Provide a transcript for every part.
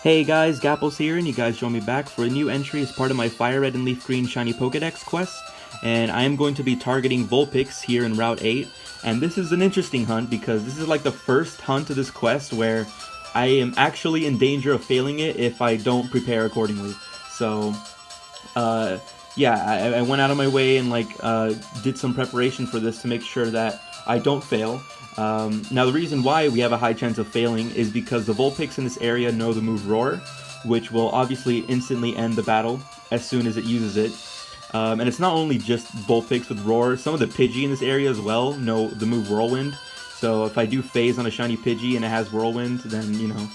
Hey guys, Gapples here, and you guys join me back for a new entry as part of my Fire Red and Leaf Green Shiny Pokedex quest, and I am going to be targeting Vulpix here in Route 8, and this is an interesting hunt because this is like the first hunt of this quest where I am actually in danger of failing it if I don't prepare accordingly. So, yeah, I went out of my way and did some preparation for this to make sure that I don't fail. Now the reason why we have a high chance of failing is because the Vulpix in this area know the move Roar, which will obviously instantly end the battle as soon as it uses it. And it's not only just Vulpix with Roar, some of the Pidgey in this area as well know the move Whirlwind. So if I do phase on a shiny Pidgey and it has Whirlwind, then, you know,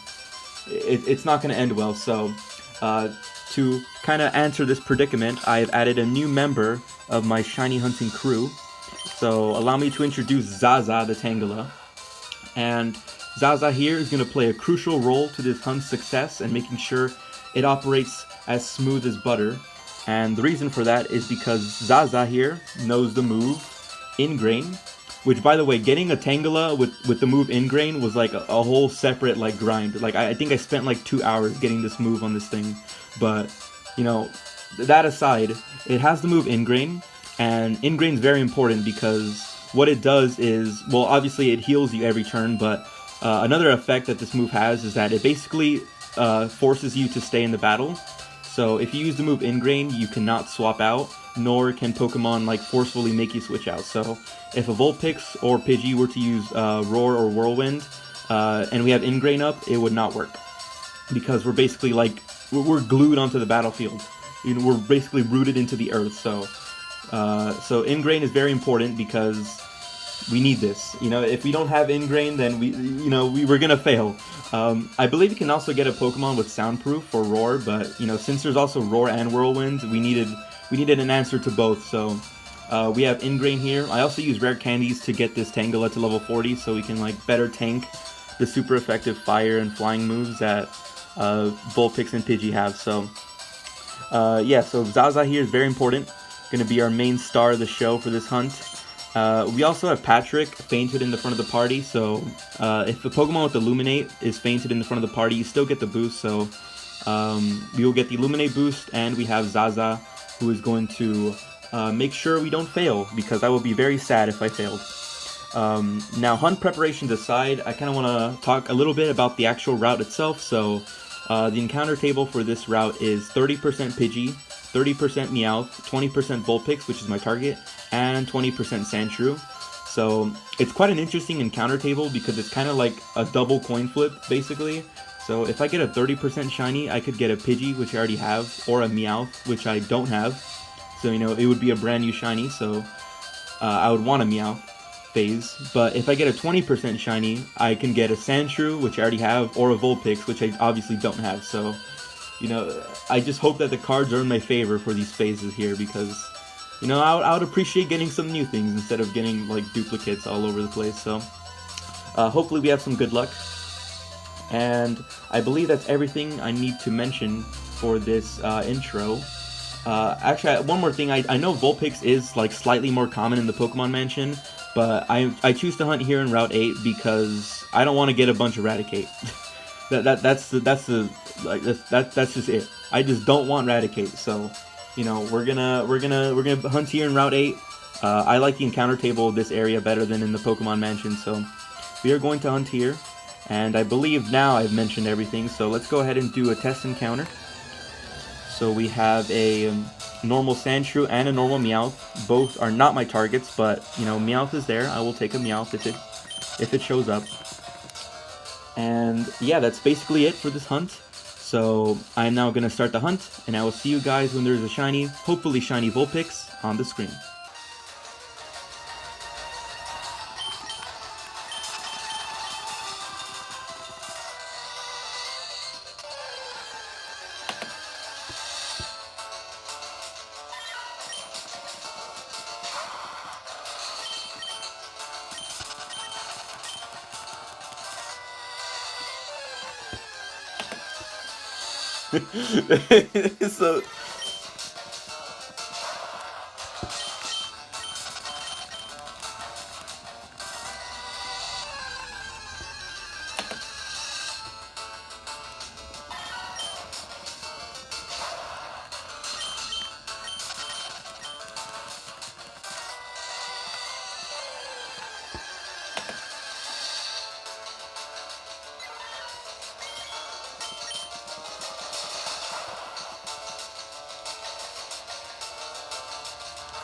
it's not going to end well. So to kind of answer this predicament, I've added a new member of my shiny hunting crew. So allow me to introduce Zaza the Tangela. And Zaza here is going to play a crucial role to this hunt's success and making sure it operates as smooth as butter. And the reason for that is because Zaza here knows the move Ingrain, which, by the way, getting a Tangela with the move Ingrain was like a whole separate grind. I think I spent like 2 hours getting this move on this thing. But, you know, that aside, it has the move Ingrain. And Ingrain's very important because what it does is, well, obviously it heals you every turn, but another effect that this move has is that it basically forces you to stay in the battle. So if you use the move Ingrain, you cannot swap out, nor can Pokemon forcefully make you switch out. So if a Vulpix or Pidgey were to use Roar or Whirlwind, and we have Ingrain up, it would not work. Because we're basically we're glued onto the battlefield. You know, we're basically rooted into the earth, so Ingrain is very important because we need this. You know, if we don't have Ingrain, then we're gonna fail. I believe you can also get a Pokemon with Soundproof for Roar, but you know, since there's also Roar and Whirlwind, we needed an answer to both. So we have Ingrain here. I also use rare candies to get this Tangela to level 40, so we can better tank the super effective fire and flying moves that Vulpix and Pidgey have. So yeah, so Zaza here is very important. Going to be our main star of the show for this hunt. We also have Patrick fainted in the front of the party, so if the Pokemon with Illuminate is fainted in the front of the party, you still get the boost, so we will get the Illuminate boost, and we have Zaza, who is going to make sure we don't fail, because I will be very sad if I failed. Now, hunt preparations aside, I kind of want to talk a little bit about the actual route itself. So the encounter table for this route is 30% Pidgey, 30% Meowth, 20% Vulpix, which is my target, and 20% Sandshrew. So it's quite an interesting encounter table because it's kind of like a double coin flip, basically. So if I get a 30% shiny, I could get a Pidgey, which I already have, or a Meowth, which I don't have. So, you know, it would be a brand new shiny, so I would want a Meowth phase. But if I get a 20% shiny, I can get a Sandshrew, which I already have, or a Vulpix, which I obviously don't have. So, you know, I just hope that the cards are in my favor for these phases here because, you know, I would appreciate getting some new things instead of getting duplicates all over the place. So hopefully we have some good luck. And I believe that's everything I need to mention for this intro. Actually, one more thing. I know Vulpix is slightly more common in the Pokemon Mansion, but I choose to hunt here in Route 8 because I don't want to get a bunch of Raticate. That's just it. I just don't want Raticate. So, you know, we're gonna hunt here in Route 8. I like the encounter table of this area better than in the Pokemon Mansion, so we are going to hunt here. And I believe now I've mentioned everything, so let's go ahead and do a test encounter. So we have a normal Sandshrew and a normal Meowth. Both are not my targets, but you know, Meowth is there. I will take a Meowth if it shows up. And yeah, that's basically it for this hunt. So I'm now going to start the hunt, and I will see you guys when there's a shiny, hopefully shiny Vulpix on the screen. So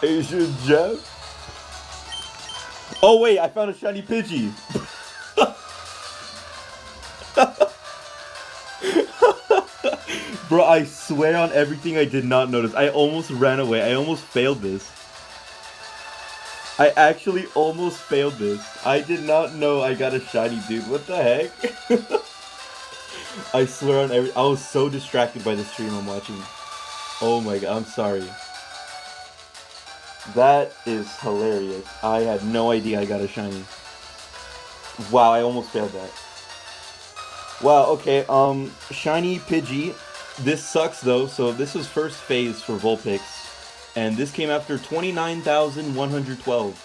Asian Jeff. Oh wait, I found a shiny Pidgey. Bro, I swear on everything I did not notice. I almost ran away. I almost failed this. I actually almost failed this. I did not know I got a shiny, dude. What the heck? I swear on I was so distracted by the stream I'm watching. Oh my god, I'm sorry. That is hilarious. I had no idea I got a shiny. Wow, I almost failed that. Wow, okay, shiny Pidgey. This sucks though, so this was first phase for Vulpix. And this came after 29,112.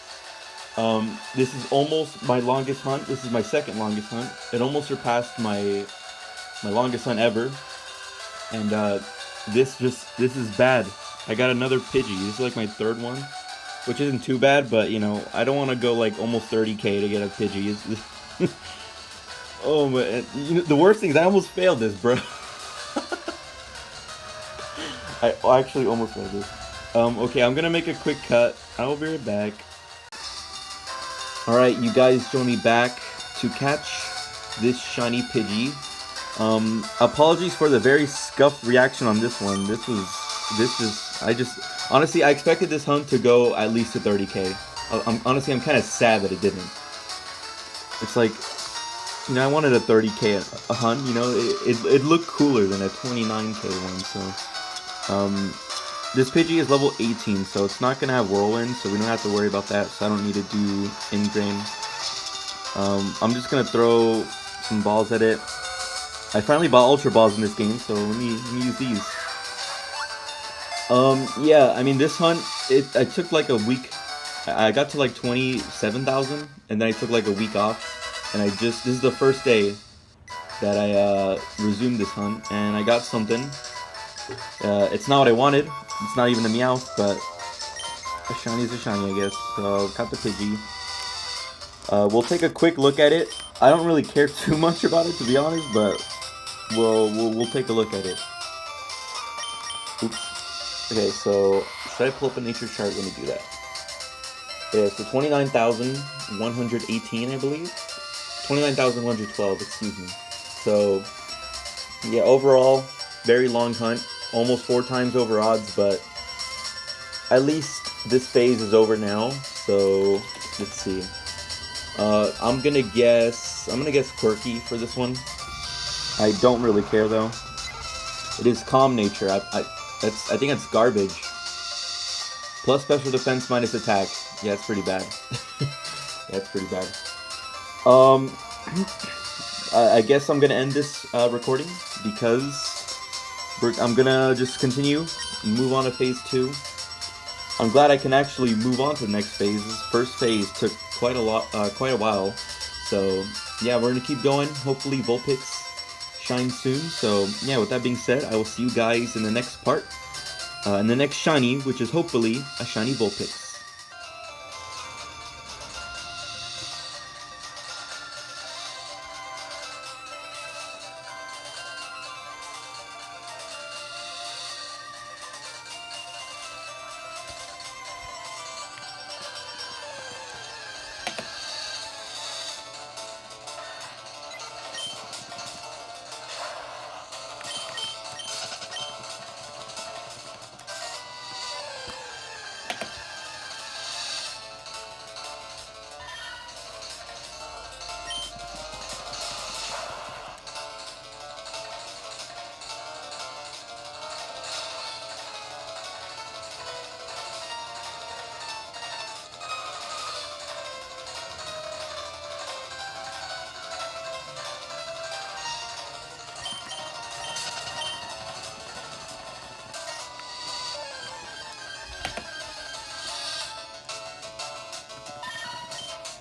This is almost my longest hunt. This is my second longest hunt. It almost surpassed my longest hunt ever. And this is bad. I got another Pidgey. This is like my third one, which isn't too bad, but you know, I don't want to go like almost 30k to get a Pidgey. Oh man, you know, the worst thing is I almost failed this, bro. I actually almost failed this. Okay, I'm gonna make a quick cut. I will be right back. Alright, you guys join me back to catch this shiny Pidgey. Apologies for the very scuffed reaction on this one. Honestly, I expected this hunt to go at least to 30k. I'm kind of sad that it didn't. It's like, you know, I wanted a 30k a hunt, you know, it looked cooler than a 29k one, so. This Pidgey is level 18, so it's not going to have Whirlwind, so we don't have to worry about that, so I don't need to do in-grain. I'm just going to throw some balls at it. I finally bought Ultra Balls in this game, so let me use these. Yeah, I mean, this hunt, I took like a week. I got to like 27,000, and then I took like a week off, and this is the first day that I resumed this hunt, and I got something. It's not what I wanted. It's not even a Meowth, but a shiny is a shiny, I guess. So, got the Pidgey. We'll take a quick look at it. I don't really care too much about it, to be honest, but we'll take a look at it. Oops. Okay, so should I pull up a nature chart? Let me do that. Yeah, so 29,118, I believe. 29,112, excuse me. So, yeah, overall, very long hunt. Almost 4 times over odds, but at least this phase is over now. So let's see. I'm gonna guess quirky for this one. I don't really care though. It is calm nature. I think that's garbage. Plus special defense minus attack. Yeah, it's pretty bad. That's pretty bad. I guess I'm gonna end this recording because I'm gonna just continue and move on to phase 2. I'm glad I can actually move on to the next phase. This first phase took quite a while. So yeah, we're gonna keep going. Hopefully Vulpix shines soon. So yeah, with that being said, I will see you guys in the next part, in the next shiny, which is hopefully a shiny Vulpix.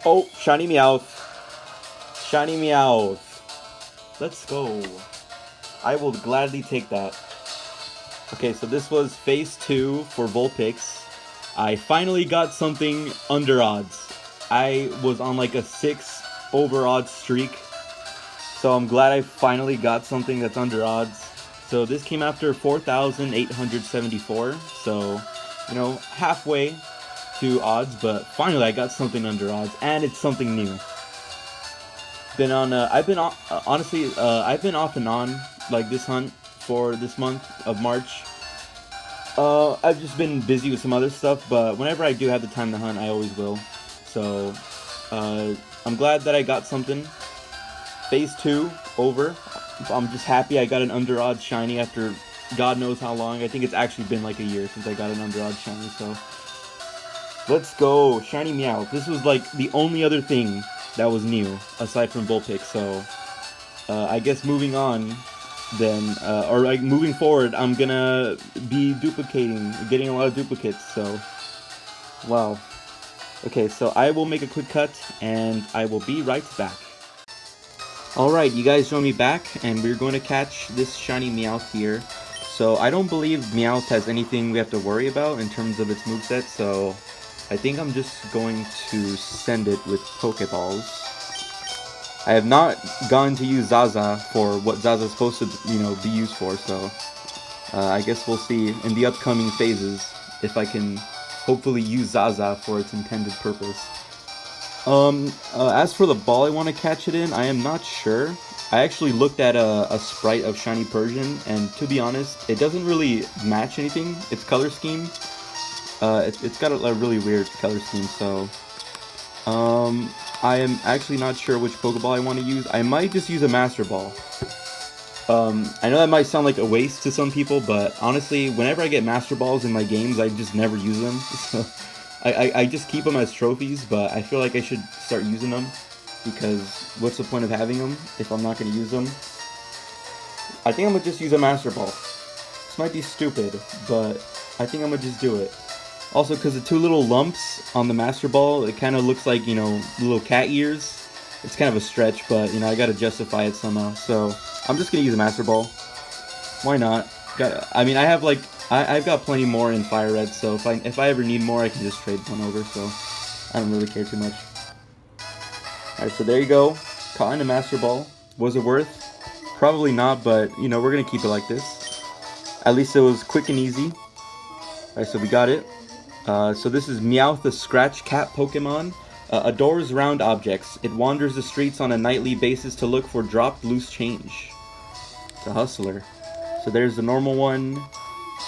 Oh, shiny Meowth. Shiny Meowth. Let's go. I will gladly take that. Okay, so this was phase 2 for Vulpix. I finally got something under odds. I was on like a 6 over odds streak. So I'm glad I finally got something that's under odds. So this came after 4,874. So you know, halfway to odds, but finally I got something under odds, and it's something new. I've been honestly, I've been off and on like this hunt for this month of March. I've just been busy with some other stuff, but whenever I do have the time to hunt, I always will. So, I'm glad that I got something. Phase 2 over. I'm just happy I got an under odds shiny after God knows how long. I think it's actually been like a year since I got an under odds shiny, so let's go. Shiny Meowth. This was like the only other thing that was new aside from vulpix, so I guess moving on then, or like moving forward, I'm gonna be getting a lot of duplicates, so wow. Okay, so I will make a quick cut and I will be right back. Alright, you guys join me back, and we're going to catch this shiny Meowth here. So I don't believe Meowth has anything we have to worry about in terms of its moveset, so I think I'm just going to send it with Pokeballs. I have not gone to use Zaza for what Zaza's supposed to, you know, be used for, so I guess we'll see in the upcoming phases if I can hopefully use Zaza for its intended purpose. As for the ball I want to catch it in, I am not sure. I actually looked at a sprite of Shiny Persian, and to be honest, it doesn't really match anything. Its color scheme, it's got a really weird color scheme, so I am actually not sure which Pokeball I want to use. I might just use a Master Ball. I know that might sound like a waste to some people, but honestly, whenever I get Master Balls in my games, I just never use them. So I just keep them as trophies, but I feel like I should start using them, because what's the point of having them if I'm not going to use them? I think I'm going to just use a Master Ball. This might be stupid, but I think I'm going to just do it. Also, because the two little lumps on the Master Ball, it kind of looks like, you know, little cat ears. It's kind of a stretch, but, you know, I got to justify it somehow. So, I'm just going to use a Master Ball. Why not? I mean, I have, like, I've got plenty more in Fire Red, so if I ever need more, I can just trade one over, so I don't really care too much. Alright, so there you go. Caught in a Master Ball. Was it worth? Probably not, but, you know, we're going to keep it like this. At least it was quick and easy. Alright, so we got it. So this is Meowth, the Scratch Cat Pokemon. Adores round objects. It wanders the streets on a nightly basis to look for dropped loose change. It's a hustler. So there's the normal one,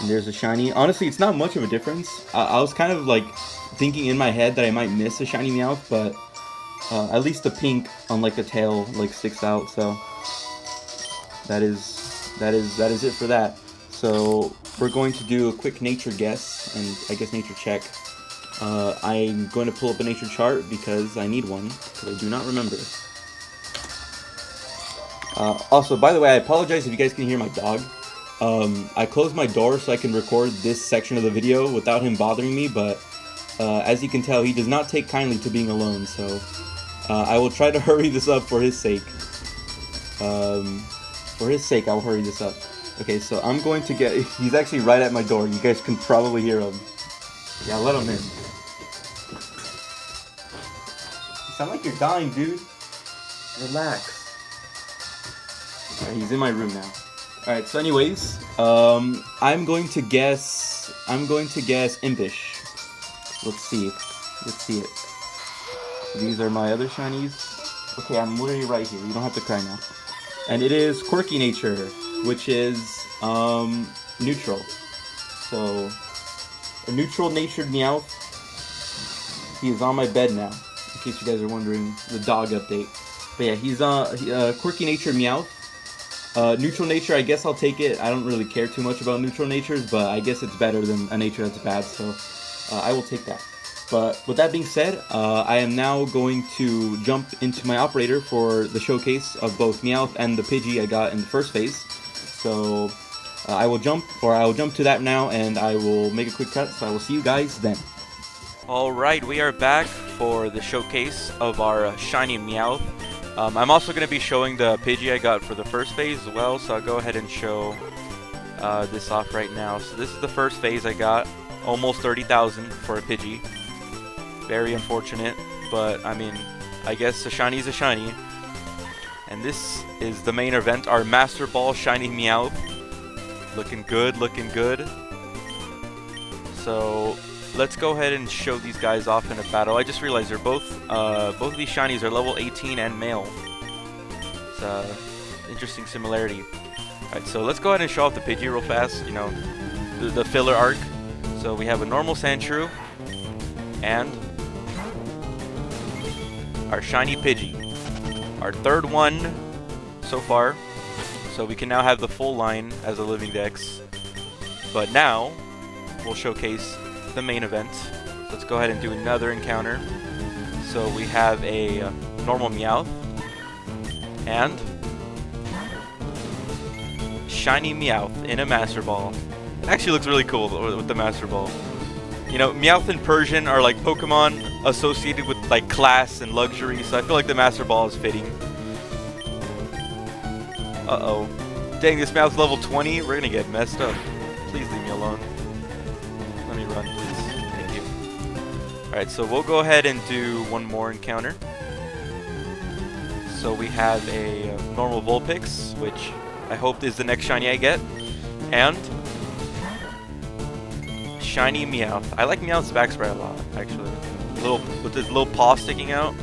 and there's a shiny. Honestly, it's not much of a difference. I was kind of like thinking in my head that I might miss a shiny Meowth, but at least the pink on like the tail like sticks out. So that is it for that. So we're going to do a quick nature guess and I guess nature check. I'm going to pull up a nature chart because I need one, because I do not remember. Also, by the way, I apologize if you guys can hear my dog. I closed my door so I can record this section of the video without him bothering me, but as you can tell, he does not take kindly to being alone, so I will try to hurry this up for his sake. For his sake, I'll hurry this up. Okay, so I'm going to get... He's actually right at my door. You guys can probably hear him. Yeah, let him in. You sound like you're dying, dude. Relax. Alright, he's in my room now. Alright, so anyways, I'm going to guess Impish. Let's see it. These are my other shinies. Okay, I'm literally right here. You don't have to cry now. And it is Quirky Nature, which is neutral. So a neutral natured Meowth. He is on my bed now, in case you guys are wondering, the dog update. But yeah, he's Quirky Nature Meowth. Neutral nature, I guess I'll take it. I don't really care too much about neutral natures, but I guess it's better than a nature that's bad, so I will take that. But with that being said, I am now going to jump into my operator for the showcase of both Meowth and the Pidgey I got in the first phase. So I will jump to that now, and I will make a quick cut, so I will see you guys then. Alright, we are back for the showcase of our shiny Meowth. I'm also going to be showing the Pidgey I got for the first phase as well, so I'll go ahead and show this off right now. So this is the first phase I got, almost 30,000 for a Pidgey. Very unfortunate, but I mean, I guess a shiny is a shiny. And this is the main event, our Master Ball shiny Meowth. Looking good, looking good. So let's go ahead and show these guys off in a battle. I just realized they're both of these shinies are level 18 and male. It's an interesting similarity. Alright, so let's go ahead and show off the Pidgey real fast, you know, the filler arc. So we have a normal Sandshrew and our shiny Pidgey. Our third one so far. So we can now have the full line as a living dex. But now we'll showcase the main event. Let's go ahead and do another encounter. So we have a normal Meowth and shiny Meowth in a Master Ball. It actually looks really cool with the Master Ball. You know, Meowth and Persian are like Pokemon associated with like class and luxury, so I feel like the Master Ball is fitting. Uh-oh. Dang, this Meowth's level 20? We're gonna get messed up. Please leave me alone. Let me run, please. Thank you. Alright, so we'll go ahead and do one more encounter. So we have a normal Vulpix, which I hope is the next shiny I get. And shiny Meowth. I like Meowth's back spray a lot, actually. With his little paw sticking out.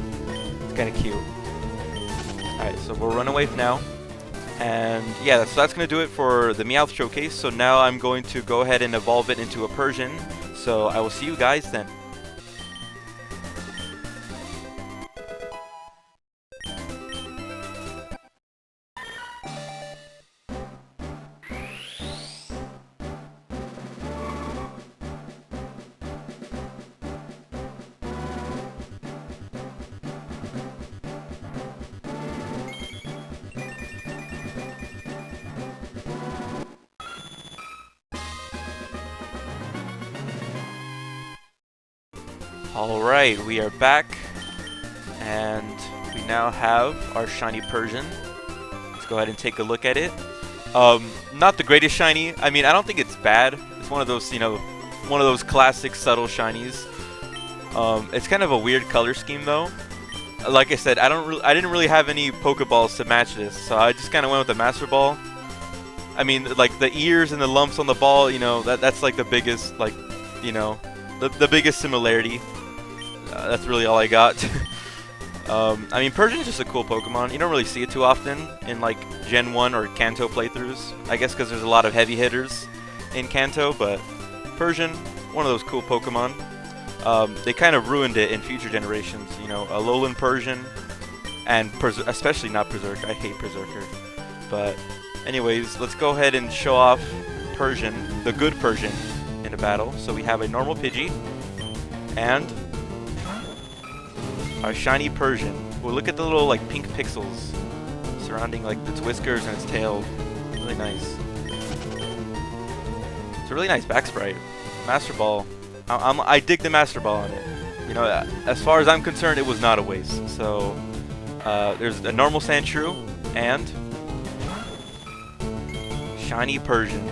It's kind of cute. Alright, so we'll run away now. And yeah, so that's going to do it for the Meowth showcase. So now I'm going to go ahead and evolve it into a Persian. So I will see you guys then. Alright, we are back, and we now have our shiny Persian. Let's go ahead and take a look at it. Not the greatest shiny. I mean, I don't think it's bad. It's one of those, you know, one of those classic subtle shinies. It's kind of a weird color scheme though. Like I said, I didn't really have any Pokeballs to match this, so I just kind of went with the Master Ball. I mean, like the ears and the lumps on the ball, you know, that's like the biggest, like, you know, the biggest similarity. That's really all I got. I mean, Persian's just a cool Pokemon. You don't really see it too often in like Gen 1 or Kanto playthroughs. I guess because there's a lot of heavy hitters in Kanto, but Persian, one of those cool Pokemon. They kind of ruined it in future generations. You know, Alolan Persian, and especially not Berserker. I hate Berserker. But anyways, let's go ahead and show off Persian, the good Persian, in a battle. So we have a normal Pidgey and our shiny Persian. Well, look at the little like pink pixels surrounding like its whiskers and its tail. Really nice. It's a really nice back sprite. Master Ball. I dig the Master Ball on it. You know, as far as I'm concerned, it was not a waste. So there's a normal Sandshrew and shiny Persian.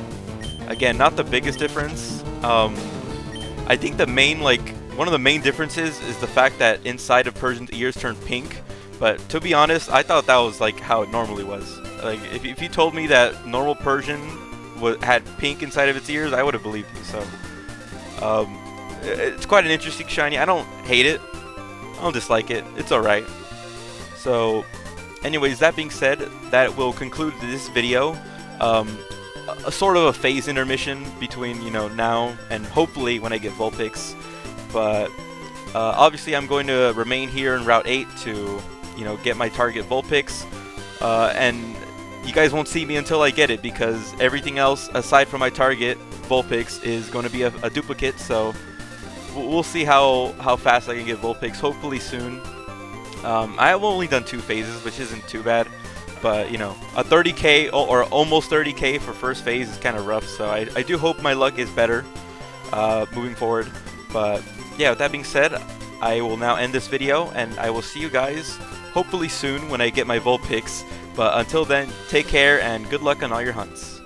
Again, not the biggest difference. I think the main one of the main differences is the fact that inside of Persian's ears turn pink. But to be honest, I thought that was like how it normally was. Like if you told me that normal Persian had pink inside of its ears, I would have believed you. So it's quite an interesting shiny. I don't hate it. I don't dislike it. It's alright. So anyways, that being said, that will conclude this video. A sort of a phase intermission between, you know, now and hopefully when I get Vulpix. But obviously I'm going to remain here in Route 8 to, you know, get my target Vulpix. And you guys won't see me until I get it, because everything else aside from my target Vulpix is going to be a duplicate. So we'll see how fast I can get Vulpix, hopefully soon. I've only done 2 phases, which isn't too bad. But, you know, a 30k or almost 30k for first phase is kind of rough. So I do hope my luck is better moving forward. But yeah, with that being said, I will now end this video, and I will see you guys hopefully soon when I get my Vulpix. But until then, take care and good luck on all your hunts.